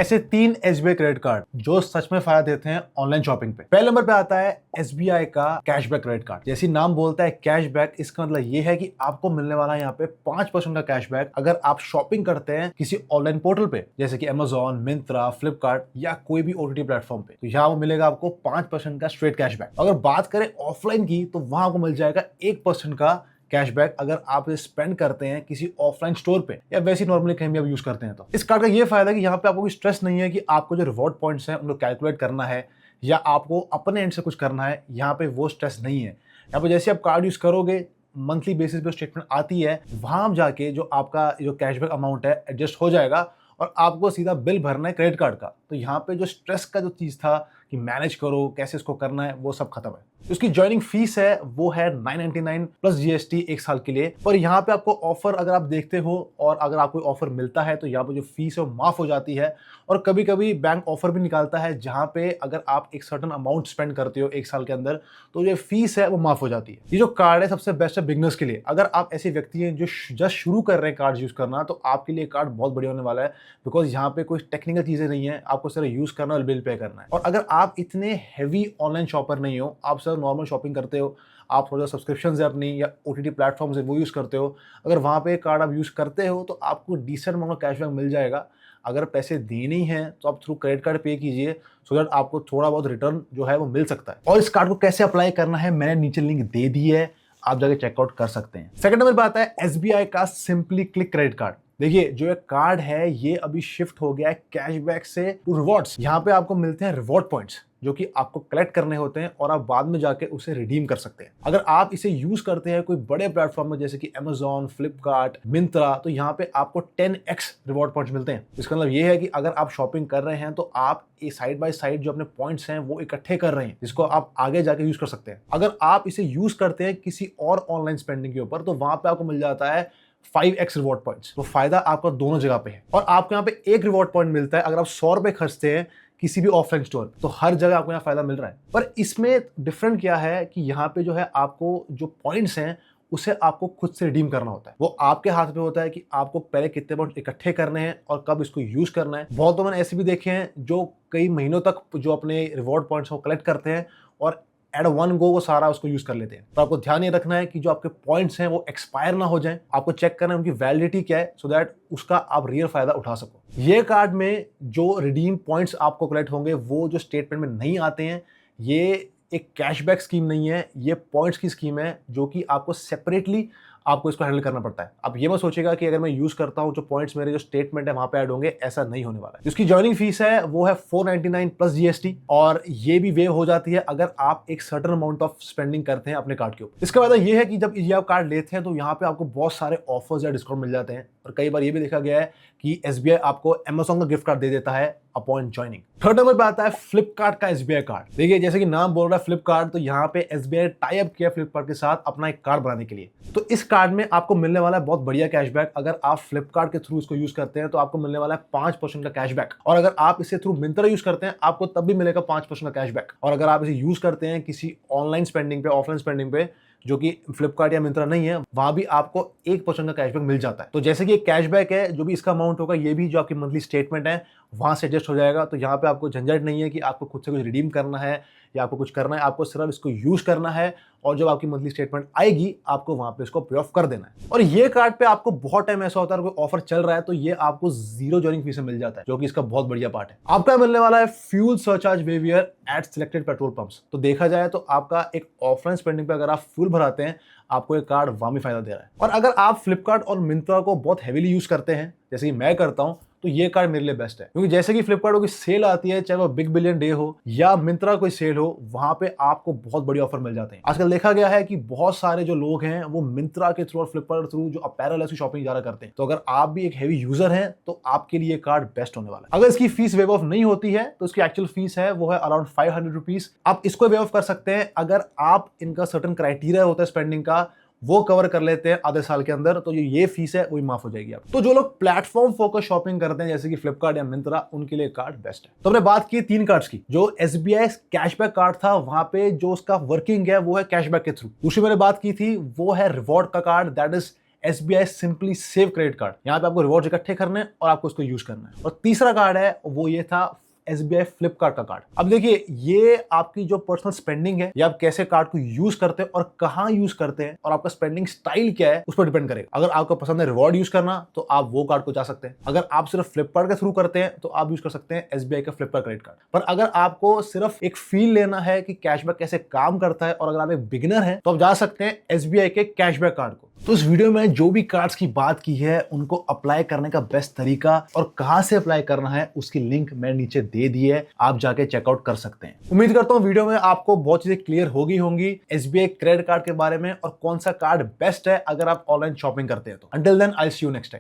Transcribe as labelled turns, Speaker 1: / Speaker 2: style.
Speaker 1: ऐसे 3 SBI credit card जो सच में फायदा देते हैं ऑनलाइन शॉपिंग पे। पहले नंबर पे आता है एसबीआई का कैशबैक क्रेडिट कार्ड। जैसे नाम बोलता है कैशबैक, इसका मतलब ये है कि आपको मिलने वाला है यहाँ पे 5% का कैशबैक अगर आप शॉपिंग करते हैं किसी ऑनलाइन पोर्टल पे, जैसे कि अमेजॉन, मिंत्रा, फ्लिपकार्ट या कोई भी ओटीटी प्लेटफॉर्म पे। तो यहाँ वो मिलेगा आपको 5% का स्ट्रेट कैशबैक। अगर बात करें ऑफलाइन की तो वहां आपको मिल जाएगा 1% का कैशबैक अगर आप स्पेंड करते हैं किसी ऑफलाइन स्टोर पे या वैसे नॉर्मली कहीं भी आप यूज करते हैं। तो इस कार्ड का ये फायदा है कि यहाँ पे आपको कोई स्ट्रेस नहीं है कि आपको जो रिवॉर्ड पॉइंट्स हैं उनको कैलकुलेट करना है या आपको अपने एंड से कुछ करना है। यहाँ पे वो स्ट्रेस नहीं है। यहाँ पे जैसे आप कार्ड यूज करोगे, मंथली बेसिस पे स्टेटमेंट आती है, वहां जाके जो आपका जो कैशबैक अमाउंट है एडजस्ट हो जाएगा और आपको सीधा बिल भरना है क्रेडिट कार्ड का। तो यहाँ पे जो स्ट्रेस का जो चीज था कि मैनेज करो कैसे इसको करना है, वो सब खत्म है। उसकी ज्वाइनिंग फीस है वो है 999 प्लस जीएसटी 1 साल के लिए। पर यहाँ पे आपको ऑफर अगर आप देखते हो और अगर आपको ऑफर मिलता है तो यहाँ पे जो फीस है वो माफ हो जाती है। और कभी कभी बैंक ऑफर भी निकालता है जहाँ पे अगर आप एक सर्टन अमाउंट स्पेंड करते हो 1 साल के अंदर तो जो फीस है वो माफ हो जाती है। ये जो कार्ड है सबसे बेस्ट है बिगनर्स के लिए। अगर आप ऐसे व्यक्ति हैं जो जस्ट शुरू कर रहे हैं कार्ड यूज करना, तो आपके लिए कार्ड बहुत बढ़िया होने वाला है। बिकॉज यहाँ पे कोई टेक्निकल चीजें नहीं है, आपको सिर्फ यूज करना और बिल पे करना है। और अगर आप इतने हैवी ऑनलाइन शॉपर नहीं हो, आप सिर्फ नॉर्मल शॉपिंग करते हो, आप थोड़ा सब्सक्रिप्शन है अपनी या ओटीटी प्लेटफॉर्म है वो यूज करते हो, अगर वहां पे कार्ड आप यूज करते हो तो आपको डिसेंट अमाउंट कैशबैक मिल जाएगा। अगर पैसे देने ही हैं तो आप थ्रू क्रेडिट कार्ड पे कीजिए सो दैट आपको थोड़ा बहुत रिटर्न जो है वो मिल सकता है। और इस कार्ड को कैसे अप्लाई करना है मैंने नीचे लिंक दे दी है, आप जाके चेकआउट कर सकते हैं। सेकंड नंबर पे आता है एसबीआई का सिंपली क्लिक क्रेडिट कार्ड। देखिए जो एक कार्ड है ये अभी शिफ्ट हो गया है कैशबैक से टू रिवॉर्ड्स। यहाँ पे आपको मिलते हैं रिवॉर्ड पॉइंट्स जो कि आपको कलेक्ट करने होते हैं और आप बाद में जाके उसे रिडीम कर सकते हैं। अगर आप इसे यूज करते हैं कोई बड़े प्लेटफॉर्म में जैसे कि अमेजॉन, फ्लिपकार्ट, मिंत्रा, तो यहाँ पे आपको 10x रिवॉर्ड पॉइंट्स मिलते हैं। इसका मतलब ये है कि अगर आप शॉपिंग कर रहे हैं तो आप साइड बाय साइड जो अपने पॉइंट्स हैं वो इकट्ठे कर रहे हैं, जिसको आप आगे जाके यूज कर सकते हैं। अगर आप इसे यूज करते हैं किसी और ऑनलाइन स्पेंडिंग के ऊपर तो वहां पे आपको मिल जाता है 5x रिवॉर्ड पॉइंट्स। तो फायदा आपका दोनों जगह पे है। और आपको यहाँ पे एक रिवॉर्ड पॉइंट मिलता है अगर आप 100 रुपए खर्चते हैं किसी भी ऑफलाइन स्टोर, तो हर जगह आपको यहाँ फायदा मिल रहा है। पर इसमें डिफरेंट क्या है कि यहाँ पे जो है आपको जो पॉइंट्स हैं उसे आपको खुद से रिडीम करना होता है। वो आपके हाथ में होता है कि आपको पहले कितने पॉइंट इकट्ठे करने हैं और कब इसको यूज करना है। बहुत तो मैंने ऐसे भी देखे हैं जो कई महीनों तक जो अपने रिवॉर्ड पॉइंट्स को कलेक्ट करते हैं और एट वन गो वो सारा उसको यूज कर लेते हैं। तो आपको ध्यान ये रखना है कि जो आपके पॉइंट्स हैं वो एक्सपायर ना हो जाएं। आपको चेक करना है उनकी वैलिडिटी क्या है सो दैट उसका आप रियल फायदा उठा सको। ये कार्ड में जो रिडीम पॉइंट्स आपको कलेक्ट होंगे वो जो स्टेटमेंट में नहीं आते हैं, ये एक कैशबैक स्कीम नहीं है, ये पॉइंट्स की स्कीम है जो कि आपको सेपरेटली आपको इसको हैंडल करना पड़ता है। अब ये मत सोचेगा कि अगर मैं यूज करता हूं जो पॉइंट्स मेरे जो स्टेटमेंट है वहां पे ऐड होंगे, ऐसा नहीं होने वाला है। जिसकी ज्वाइनिंग फीस है वो है 499 प्लस जीएसटी और ये भी वेव हो जाती है अगर आप एक सर्टेन अमाउंट ऑफ स्पेंडिंग करते हैं अपने कार्ड के ऊपर। इसका फायदा ये है कि जब ये आप कार्ड लेते हैं तो यहाँ पे आपको बहुत सारे ऑफर्स या डिस्काउंट मिल जाते हैं। और कई बार ये भी देखा गया है कि एसबीआई आपको अमेजॉन का गिफ्ट कार्ड दे देता है अपॉन ज्वाइनिंग। थर्ड नंबर पे आता है फ्लिपकार्ट का एसबीआई कार्ड। देखिए जैसे कि नाम बोल रहा है फ्लिपकार्ट, तो यहाँ पे एसबीआई टाई अप किया फ्लिपकार्ट के साथ अपना एक कार्ड बनाने के लिए। तो इस कार्ड में आपको मिलने वाला है बहुत बढ़िया कैशबैक। अगर आप फ्लिपकार्ट के थ्रू इसको यूज करते हैं तो आपको मिलने वाला है 5% का कैशबैक। और अगर आप इसे थ्रू मिंत्रा यूज करते हैं आपको तब भी मिलेगा 5% का कैशबैक। और अगर आप इसे यूज करते हैं किसी ऑनलाइन स्पेंडिंग पे, ऑफलाइन स्पेंडिंग पे जो कि फ्लिपकार्ट या मिंत्रा नहीं है, वहां भी आपको 1% का कैशबैक मिल जाता है। तो जैसे कि एक कैशबैक है, जो भी इसका अमाउंट होगा ये भी जो आपकी मंथली स्टेटमेंट है वहां से एडजस्ट हो जाएगा। तो यहाँ पे आपको झंझट नहीं है कि आपको खुद से कुछ रिडीम करना है या आपको कुछ करना है, आपको सिर्फ इसको यूज करना है और जब आपकी मंथली स्टेटमेंट आएगी आपको वहां पे इसको पे ऑफ कर देना है। और ये कार्ड पे आपको बहुत टाइम ऐसा होता है कोई ऑफर चल रहा है तो ये आपको 0 ज्वाइनिंग फीस में मिल जाता है, जो कि इसका बहुत बढ़िया पार्ट है। आपका मिलने वाला है fuel surcharge waiver at selected petrol pumps. तो देखा जाए तो आपका एक ऑफलाइन स्पेंडिंग पे अगर आप फ्यूल भराते हैं आपको एक कार्ड वहां भी फायदा दे रहा है। और अगर आप फ्लिपकार्ट और मिंत्रा को बहुत हैवीली यूज करते हैं जैसे कि मैं करता हूं, तो ये कार्ड मेरे लिए बेस्ट है। क्योंकि जैसे कि फ्लिपकार्ट की सेल आती है, चाहे वो बिग बिलियन डे हो या मिंत्रा कोई सेल हो, वहां पे आपको बहुत बड़ी ऑफर मिल जाते हैं। आजकल देखा गया है कि बहुत सारे जो लोग हैं वो मिंत्रा के थ्रू और फ्लिपकार्ट के थ्रू जो अपैरल है उसकी शॉपिंग ज्यादा करते हैं। तो अगर आप भी एक हैवी यूजर हैं तो आपके लिए कार्ड बेस्ट होने वाला है। अगर इसकी फीस वेव ऑफ नहीं होती है तो इसकी एक्चुअल फीस है वो है अराउंड 500 रुपीज। आप इसको वेव ऑफ कर सकते हैं अगर आप इनका सर्टन क्राइटेरिया होता है स्पेंडिंग का वो कवर कर लेते हैं आधे साल के अंदर, तो ये फीस है वही माफ हो जाएगी आप। तो जो लोग प्लेटफॉर्म फोकस शॉपिंग करते हैं जैसे कि फ्लिपकार्ट या मिंत्रा, उनके लिए कार्ड बेस्ट है। तो हमने बात की 3 कार्ड्स की। जो एसबीआई कैशबैक कार्ड था वहां पे जो उसका वर्किंग है वो है कैशबैक के थ्रू। दूसरी मैंने बात की थी वो है रिवॉर्ड का card, that is SBI simply save credit card. यहाँ पे आपको रिवॉर्ड इकट्ठे करने हैं और आपको उसको यूज करना है। और तीसरा कार्ड है वो ये था SBI फ्लिपकार्ट का कार्ड। अब देखिए ये आपकी जो पर्सनल स्पेंडिंग है, या आप कैसे कार्ड को यूज करते हैं और कहां यूज करते हैं और आपका स्पेंडिंग स्टाइल क्या है उस पर डिपेंड करेगा। अगर आपको पसंद है रिवॉर्ड यूज करना तो आप वो कार्ड को जा सकते हैं। अगर आप सिर्फ फ्लिपकार्ट के थ्रू करते हैं तो आप यूज कर सकते हैं SBI का फ्लिपकार्ट क्रेडिट कार्ड। पर अगर आपको सिर्फ एक फील लेना है कि कैशबैक कैसे काम करता है और अगर आप एक बिगिनर हैं तो आप जा सकते हैं SBI के कैशबैक कार्ड को। तो इस वीडियो में जो भी कार्ड्स की बात की है उनको अप्लाई करने का बेस्ट तरीका और कहां से अप्लाई करना है उसकी लिंक मैं नीचे दे दी है, आप जाके चेकआउट कर सकते हैं। उम्मीद करता हूं वीडियो में आपको बहुत चीजें क्लियर होगी होंगी SBI क्रेडिट कार्ड के बारे में और कौन सा कार्ड बेस्ट है अगर आप ऑनलाइन शॉपिंग करते हैं तो। Until then I see you next time.